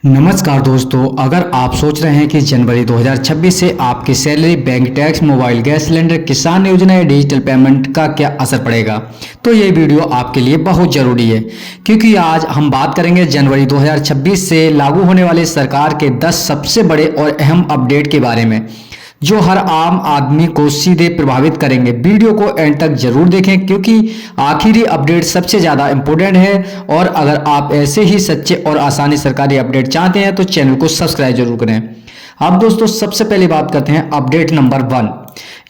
नमस्कार दोस्तों, अगर आप सोच रहे हैं कि जनवरी 2026 से आपकी salary, bank tax, mobile gas cylinder, किसान योजना या डिजिटल पेमेंट का क्या असर पड़ेगा, तो ये वीडियो आपके लिए बहुत ज़रूरी है। क्योंकि आज हम बात करेंगे जनवरी 2026 से लागू होने वाले सरकार के 10 सबसे बड़े और अहम अपडेट के बारे में, जो हर आम आदमी को सीधे प्रभावित करेंगे। वीडियो को एंड तक जरूर देखें क्योंकि आखिरी अपडेट सबसे ज़्यादा इम्पोर्टेंट है। और अगर आप ऐसे ही सच्चे और आसानी सरकारी अपडेट चाहते हैं तो चैनल को सब्सक्राइब जरूर करें। अब दोस्तों सबसे पहले बात करते हैं अपडेट नंबर 1।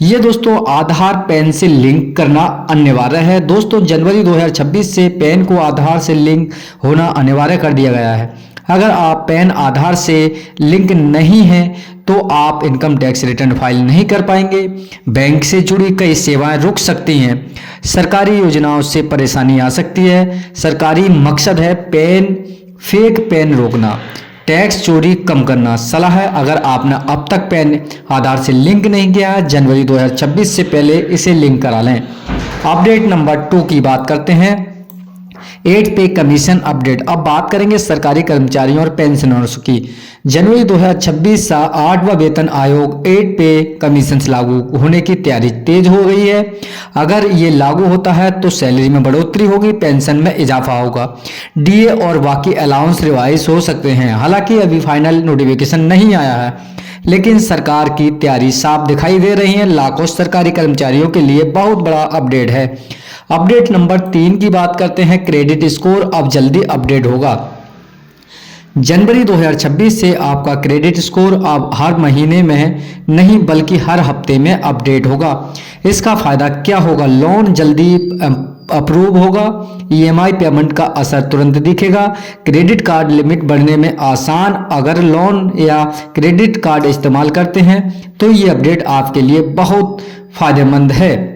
ये दोस्तों आधार पैन से लिंक करना अनिवार्य है। दोस्तों जनवरी 2026 से पैन को आधार से लिंक होना अनिवार्य कर दिया गया है। अगर आप पैन आधार से लिंक नहीं है तो आप इनकम टैक्स रिटर्न फाइल नहीं कर पाएंगे। बैंक से जुड़ी कई सेवाएं रुक सकती हैं। सरकारी योजनाओं से परेशानी आ सकती है। सरकारी मकसद है फेक पैन रोकना, टैक्स चोरी कम करना। सलाह है, अगर आपने अब तक पैन आधार से लिंक नहीं किया है, जनवरी 2026 से पहले इसे लिंक करा लें। अपडेट नंबर 2 की बात करते हैं, 8 पे कमीशन अपडेट। अब बात करेंगे सरकारी कर्मचारियों और पेंशनर्स की। जनवरी 2026 से 8वां वेतन आयोग 8 पे कमीशन लागू होने की तैयारी तेज हो गई है। अगर ये लागू होता है तो सैलरी में बढ़ोतरी होगी, पेंशन में इजाफा होगा, डीए और बाकी अलाउंस रिवाइज हो सकते हैं। हालांकि अभी फाइनल नोटिफिकेशन नहीं आया है, लेकिन सरकार की तैयारी साफ दिखाई दे रही है। लाखों सरकारी कर्मचारियों के लिए बहुत बड़ा अपडेट है। अपडेट नंबर 3 की बात करते हैं, क्रेडिट स्कोर अब जल्दी अपडेट होगा। जनवरी 2026 से आपका क्रेडिट स्कोर अब हर महीने में नहीं बल्कि हर हफ्ते में अपडेट होगा। इसका फायदा क्या होगा? लोन जल्दी अप्रूव होगा, ईएमआई पेमेंट का असर तुरंत दिखेगा, क्रेडिट कार्ड लिमिट बढ़ने में आसान। अगर लोन या क्रेडिट कार्ड इस्तेमाल करते हैं तो ये अपडेट आपके लिए बहुत फायदेमंद है।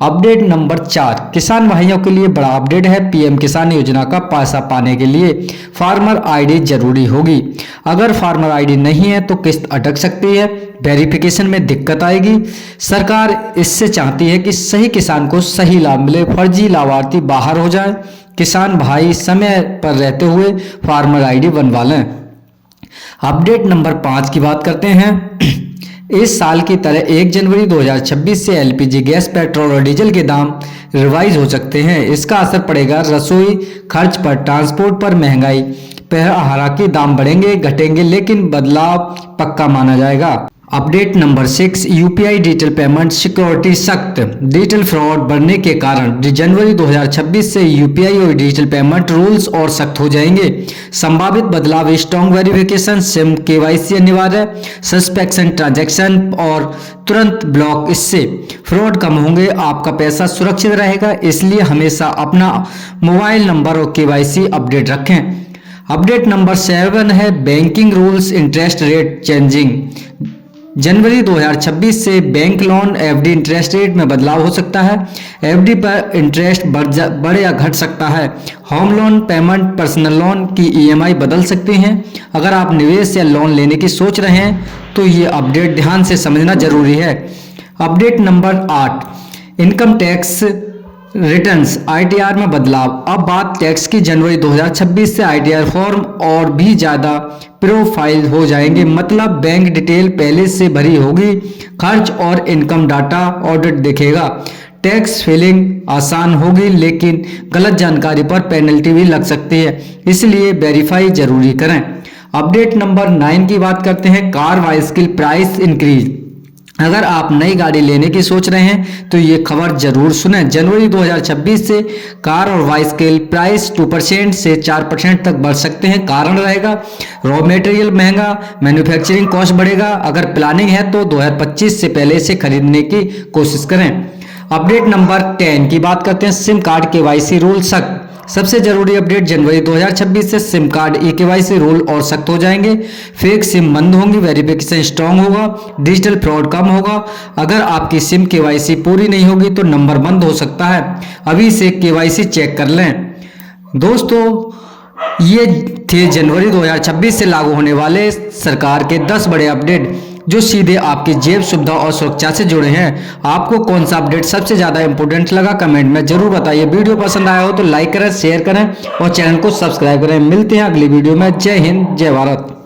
अपडेट नंबर 4, किसान भाइयों के लिए बड़ा अपडेट है। पीएम किसान योजना का पैसा पाने के लिए फार्मर आईडी जरूरी होगी। अगर फार्मर आईडी नहीं है तो किस्त अटक सकती है, वेरिफिकेशन में दिक्कत आएगी। सरकार इससे चाहती है कि सही किसान को सही लाभ मिले, फर्जी लाभार्थी बाहर हो जाए। किसान भाई समय पर रहते हुए फार्मर आईडी बनवा लें। अपडेट नंबर 5 की बात करते हैं, इस साल की तरह 1 जनवरी 2026 से एलपीजी गैस, पेट्रोल और डीजल के दाम रिवाइज हो सकते हैं। इसका असर पड़ेगा रसोई खर्च पर, ट्रांसपोर्ट पर, महंगाई पर। हालांकि दाम बढ़ेंगे घटेंगे, लेकिन बदलाव पक्का माना जाएगा। Update number 6, UPI digital payment security सख्त। डिजिटल फ्रॉड बढ़ने के कारण जनवरी 2026 से यूपीआई और डिजिटल पेमेंट रूल्स और सख्त हो जाएंगे। संभावित बदलाव, स्ट्रॉन्ग वेरिफिकेशन, सिम केवाईसी अनिवार्य, सस्पेक्शन ट्रांजैक्शन और तुरंत ब्लॉक। इससे फ्रॉड कम होंगे, आपका पैसा सुरक्षित रहेगा। इसलिए हमेशा अपना मोबाइल नंबर और केवाईसी अपडेट रखें। अपडेट नंबर 7 है, banking rules interest rate changing. जनवरी 2026 से bank loan FD interest rate में बदलाव हो सकता है। एफडी पर इंटरेस्ट बढ़ या घट सकता है। Home loan, payment, personal loan की ईएमआई बदल सकती हैं। अगर आप निवेश या लोन लेने की सोच रहे हैं तो ये अपडेट ध्यान से समझना जरूरी है। Update number 8, income tax returns ITR में बदलाव। अब बात टैक्स की, जनवरी 2026 से आईटीआर फॉर्म और भी ज़्यादा प्रोफाइल हो जाएंगे। मतलब बैंक डिटेल पहले से भरी होगी, खर्च और इनकम डाटा ऑडिट दिखेगा। टैक्स फिलिंग आसान होगी, लेकिन गलत जानकारी पर पेनल्टी भी लग सकती है, इसलिए वेरीफाई जरूरी करें। अपडेट नंबर 9 की बात करते हैं, कार बाइसिकल प्राइस इंक्रीज। अगर आप नई गाड़ी लेने की सोच रहे हैं तो ये खबर जरूर सुनें। जनवरी 2026 से कार और बाइसिकल प्राइस 2% से 4% तक बढ़ सकते हैं। कारण रहेगा रॉ मटेरियल महंगा, मैन्युफैक्चरिंग कॉस्ट बढ़ेगा। अगर प्लानिंग है तो 2025 से पहले से खरीदने की कोशिश करें। अपडेट नंबर 10 की बात करते हैं, सिम कार्ड केवाईसी रूल सख्त। सबसे जरूरी अपडेट, जनवरी 2026 से सिम कार्ड केवाईसी रूल और सख्त हो जाएंगे। फेक सिम बंद होंगी, वेरिफिकेशन स्ट्रांग होगा, डिजिटल फ्रॉड कम होगा। अगर आपकी सिम केवाईसी पूरी नहीं होगी तो नंबर बंद हो सकता है, अभी से केवाईसी चेक कर लें। दोस्तों ये थे जनवरी 2026 से लागू होने वाले सरकार के 10 बड़े अपडेट। जो सीधे आपकी जेब, सुविधा और सुरक्षा से जुड़े हैं। आपको कौन सा अपडेट सबसे ज्यादा इंपोर्टेंट लगा, कमेंट में जरूर बताइए। वीडियो पसंद आया हो तो लाइक करें, शेयर करें और चैनल को सब्सक्राइब करें। मिलते हैं अगली वीडियो में। जय हिंद, जय भारत।